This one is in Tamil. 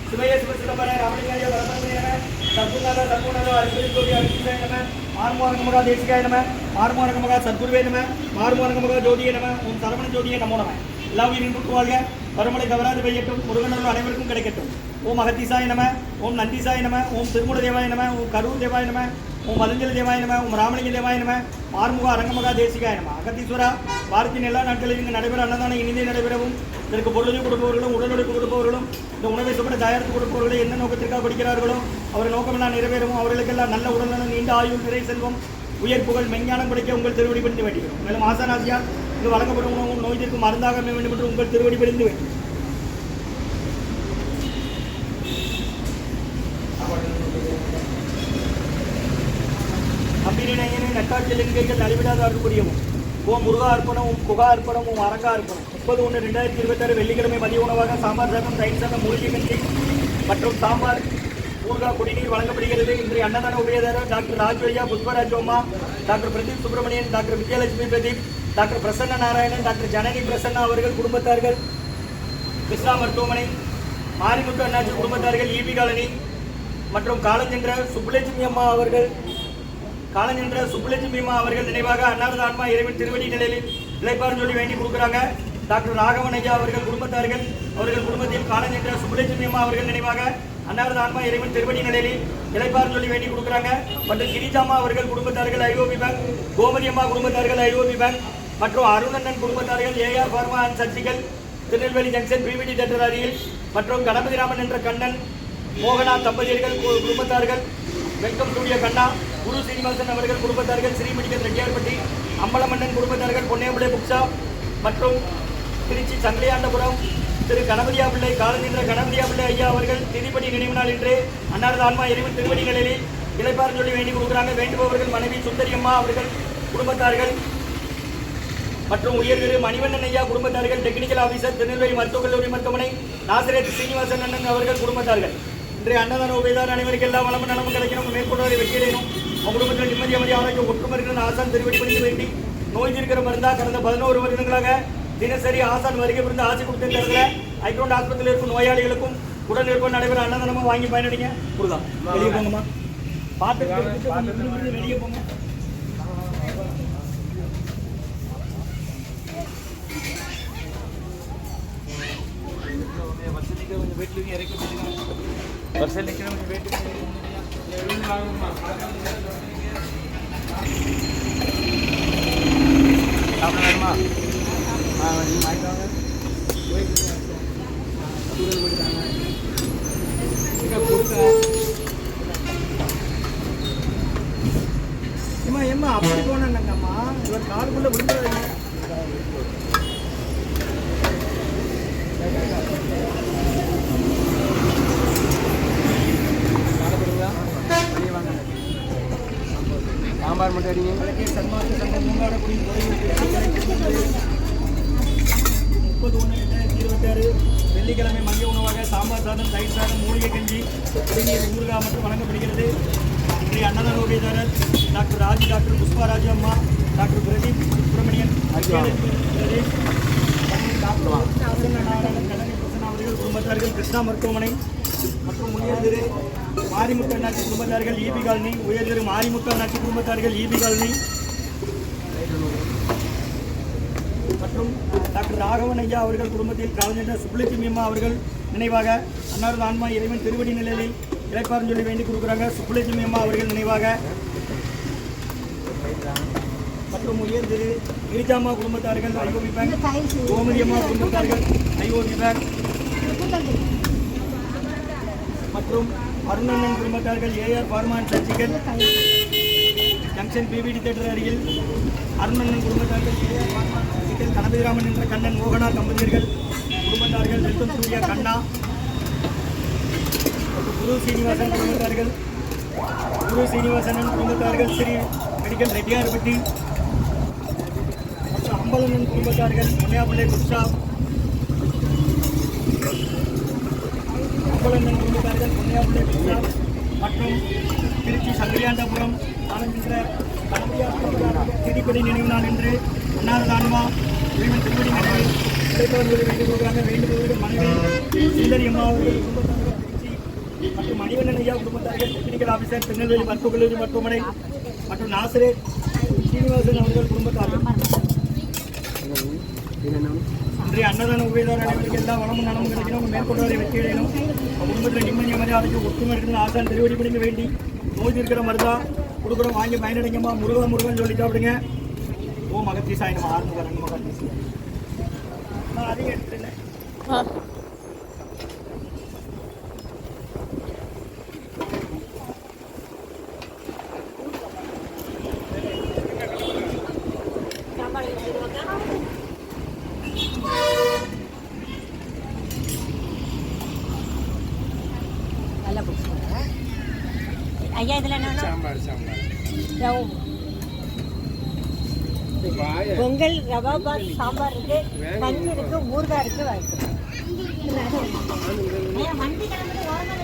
சிவய சிவசிதம்பர ராமலிங்காய வரமணியான சத்குணாத சத்குணாத அருள்ஜோதி அருள்ஜாய நம மார்மோரங்கமகா தேசிகாய நம மார்மோரங்கமகா சத்குருவே நம மார்மோரங்கமகா ஜோதியே நம ஓம் சரவண ஜோதியே நமோ நம. எல்லா உயிரின் வாழ்க, பருமலை தவறாது பெய்யட்டும், முருகனர்கள் அனைவருக்கும் கிடைக்கட்டும். ஓம் அகத்தீசாய நம, ஓம் நந்தீசாய நம, ஓம் திருமூல தேவாய நம, ஓம் கரூர் தேவாய நம, ஓம் மதஞ்சல தேவாய நம, ஓம் ராமலிங்க தேவாய நம, ஆறுமுக அரங்கமகா தேசிகாய நம. அகத்தீஸ்வரா, வாரத்தின் எல்லா நாட்களிலும் இங்கு நடைபெற அன்னதான இனிதே நடைபெறவும், இதற்கு பொருளுதவி கொடுப்பவர்களும் உடலுழைப்பு கொடுப்பவர்களும் இந்த உணவை சுப்பட தயாரித்து கொடுப்பவர்களை என்ன நோக்கத்திற்காக கொடுக்கிறார்களோ அவர் நோக்கமெல்லாம் நிறைவேறவும், அவர்களுக்கெல்லாம் நல்ல உடல்நலம், நீண்ட ஆயுள், நிறை செல்வம், உயர் புகழ், மெஞ்ஞானம் கிடைக்க உங்கள் திருவடி பணிந்து வேண்டுகிறோம். மேலும் ஆசானாசியார் இங்கு வழங்கப்படும் உணவும் நோய் தீர்க்கும் மருந்தாக வேண்டும் என்று உங்கள் திருவடி பணிந்து வேண்டும். நம்பினை நட்டாட்சியலிங்கைகள் நலிவிடாத அருள்புரியவும். ஓம் முருகா அர்ப்பணம், ஓம் குகா அர்ப்பணம், ஓம் அரங்கா அர்ப்பணம். 30/1/2026 வெள்ளிக்கிழமை மதிய உணவாக சாம்பார் சாதம், தயிர் சாதம், மூலிகை கஞ்சி மற்றும் சாம்பார் ஊர்கா குடிநீர் வழங்கப்படுகிறது. இன்றைய அன்னதான உபயதாரர் டாக்டர் ராஜ்வையா, புஷ்பராஜ் அம்மா, doctor Pradeep Subramanian, doctor Vidyalakshmi Pradeep, doctor Prasanna Narayanan, doctor Janani Prasanna அவர்கள் குடும்பத்தார்கள், கிருஷ்ணா மருத்துவமனை, மாரிமுத்து அண்ணாச்சி குடும்பத்தார்கள், ஈபி காலனி மற்றும் காலஞ்சென்ற சுப்புலட்சுமி அம்மா அவர்கள் நினைவாக அன்னாரது ஆன்மா இறைவன் திருவடி நிலையில் இளைப்பாறு சொல்லி வேண்டி கொடுக்குறாங்க. டாக்டர் ராகவன் ஐயா அவர்கள் குடும்பத்தார்கள், அவர்கள் குடும்பத்தில் காலஞ்சென்ற சுப்புலட்சுமி அம்மா அவர்கள் நினைவாக அன்னாரது ஆன்மா இறைவன் திருவடி நிலையில் இளைப்பாறு சொல்லி வேண்டி கொடுக்குறாங்க. மற்றும் கிரிஜாமா அவர்கள் குடும்பத்தார்கள் ஐஓபி பேங்க், கோமதி அம்மா குடும்பத்தார்கள் ஐஓபி பேங்க் மற்றும் அருணண்ணன் குடும்பத்தார்கள் AR pharma and surgical, Tirunelveli junction பிவிடி தேட்டர் அருகில். மற்றும் கணபதிராமன் என்ற கண்ணன் மோகனா தம்பதியர்கள் குடும்பத்தார்கள், வெல்கம் ஸ்டூடியோ கண்ணா, குரு சீனிவாசன் அவர்கள் குடும்பத்தார்கள், ஸ்ரீ மெடிக்கல் ரெட்டியார்பட்டி, அம்பலமன்னன் குடும்பத்தார்கள், பொன்னையம்பிள்ளை புக்ஷா மற்றும் திருச்சி சங்கிலியாண்டபுரம் திரு கணபதியா பிள்ளை, காலஞ்சென்ற கணபதியா பிள்ளை ஐயா அவர்கள் திதிப்படி நினைவு நாள் என்று அன்னாரது ஆன்மா இறைவன் திருவடி நிலையில் இளைப்பாறு சொல்லி வேண்டி கொடுக்குறாங்க. வேண்டுபவர்கள் மனைவி சுந்தரி அம்மா அவர்கள் குடும்பத்தார்கள் மற்றும் உயர் திரு மணிவண்ணன் ஐயா குடும்பத்தார்கள், டெக்னிக்கல் ஆபீசர், திருநெல்வேலி மருத்துவக் கல்லூரி மருத்துவமனை, நாசிரேத் சீனிவாசன் அண்ணன் அவர்கள் குடும்பத்தார்கள். இன்றைய அன்னதான உபயதார அனைவருக்கு எல்லா வளமும் நலமும் கிடைக்கணும், மேற்கொண்டவரை வெற்றியடையணும், குடும்பத்தில் நிம்மதி அமைதி ஆரோக்கியம் ஒற்றுமருகிற ஆசான் திருவடி பணிந்து வேண்டி நோய் தீர்க்கிற மருந்தா கடந்த 11 வருடங்களாக தினசரி ஆசான் வருகை புரிந்து ஆட்சி கொடுத்த தரத்துல ஐக்ரௌண்ட் ஆஸ்பத்திரியில் இருக்கும் நோயாளிகளுக்கும் உடல் இருப்ப நடைபெற அன்னதானமா வாங்கி பயனடைங்க. புரியுதா? வெளியே போங்கம்மா, பார்த்து வெளியே போங்க. வீட்டில் இறக்கி வருஷம் நிற்கிறவங்க வீட்டுக்கு சாப்பிடலாமா? வாங்கிட்டாங்க ஏம்மா ஏம்மா அப்படி போனேன்னாங்கம்மா, இவர் காருக்குள்ளே விழுந்துடாதீங்க. சாம்பார் மட்டும் அடிங்க. சன்மார்க்க சங்கம் மூங்காடக்குடி 30/1/2026 வெள்ளிக்கிழமை மதிய உணவாக சாம்பார் சாதம், தயிர் சாதம், மூலிகை கஞ்சி, குடிநீர் ஊறுகாய் மற்றும் வழங்கப்படுகிறது. இன்றைய அன்னதான உபயதாரர் டாக்டர் ராஜி, டாக்டர் புஷ்பராஜ் அம்மா, டாக்டர் பிரதீப் சுப்பிரமணியன், பிரதீப், டாக்டர் நாராயணன், ஜனனி பிரசன்னா அவர்கள் குடும்பத்தார்கள், கிருஷ்ணா மருத்துவமனை மற்றும் உயர் திரு மாரிமுத்து அண்ணாச்சி குடும்பத்தார்கள், ஈபி காலனி, உயர் திரு மாரிமுத்து அண்ணாச்சி குடும்பத்தார்கள், ஈபி காலனி மற்றும் டாக்டர் ராகவன் ஐயா அவர்கள் குடும்பத்தில் காலஞ்சென்ற சுப்புலட்சுமி அம்மா அவர்கள் நினைவாக அன்னாரது ஆன்மா இறைவன் திருவடி நிலையில் இளைப்பாறு சொல்லி வேண்டி கொடுக்குறாங்க. சுப்புலட்சுமி அம்மா அவர்கள் நினைவாக மற்றும் உயர் திரு கிரிஜாமா குடும்பத்தார்கள் ஐஓபி பேங்க், கோமதி அம்மா குடும்பத்தார்கள் ஐஓபி பேங்க் மற்றும் அருணண்ணன் குடும்பத்தார்கள் ஏஆர் பார்மான் சர்ஜிக்கல் ஜங்ஷன் பிவிடி தேட்டர் அருகில். அருணண்ணன் குடும்பத்தார்கள் ஏஆர் பார்மான் சர்ஜிக்கல், கணபதிராமன் என்ற கண்ணன் மோகனா தம்பதியர்கள் குடும்பத்தார்கள், வெல்கம் ஸ்டூடியோ கண்ணா, குரு சீனிவாசன் குடும்பத்தார்கள், குரு சீனிவாசன் குடும்பத்தார்கள், ஸ்ரீ மெடிக்கல் ரெட்டியார்பட்டி மற்றும் அம்பலண்ணன் குடும்பத்தார்கள், பொன்னையாப்பிள்ளை புக்ஷா, அம்பலண்ணன் குடும்பத்தார்கள், பொன்னையாப்பிள்ளை புக்ஷா மற்றும் திருச்சி சங்கிலியாண்டபுரம் ஆனந்திர கணபதியா திதிப்படி நினைவு நாள் என்று அன்னாரது ஆன்மா இறைவன் திருவடி நினைவில் கிடைப்பான்னு சொல்லி வேண்டி கொடுக்குறாங்க. வேண்டுபவர்கள் மனைவி சுந்தரி அம்மா அவர்கள் குடும்பத்தார்கள் மற்றும் மணிவண்ணன் ஐயா குடும்பத்தார்கள், டெக்னிக்கல் ஆபீசர் திருநெல்வேலி மருத்துவக் கல்லூரி மருத்துவமனை மற்றும் நாசரேத் சீனிவாசன் அவர்கள் குடும்பத்தார்கள். இன்றைய அன்னதான உபயதார அனைவருக்கு எல்லா வளமும் நலமும் கிடைக்கணும். மேற்கொண்டவரை வெற்றி அடையணும். குடும்பத்தில் நிம்மதி மரியாதைக்கு ஒற்றுமை இருக்கணும். ஆசான் திருவடி பிடிங்க வேண்டி நோய் இருக்கிற மருந்தா கொடுக்குறோம், வாங்கி பயனடைங்கம்மா. முருகன் சொல்லி சாப்பிடுங்க. ஓ மகத்தி சாயனம் ஆரம்பி வரங்க மகத்தி நான் அதிகம் எடுத்துட்டேன். ஐயா இதுல என்ன பொங்கல் ரவா பாத் சாம்பார் இருக்கு, கஞ்சி இருக்கு, ஊறுகாய் இருக்கு. வண்டி கிளம்புறது ஓரமாக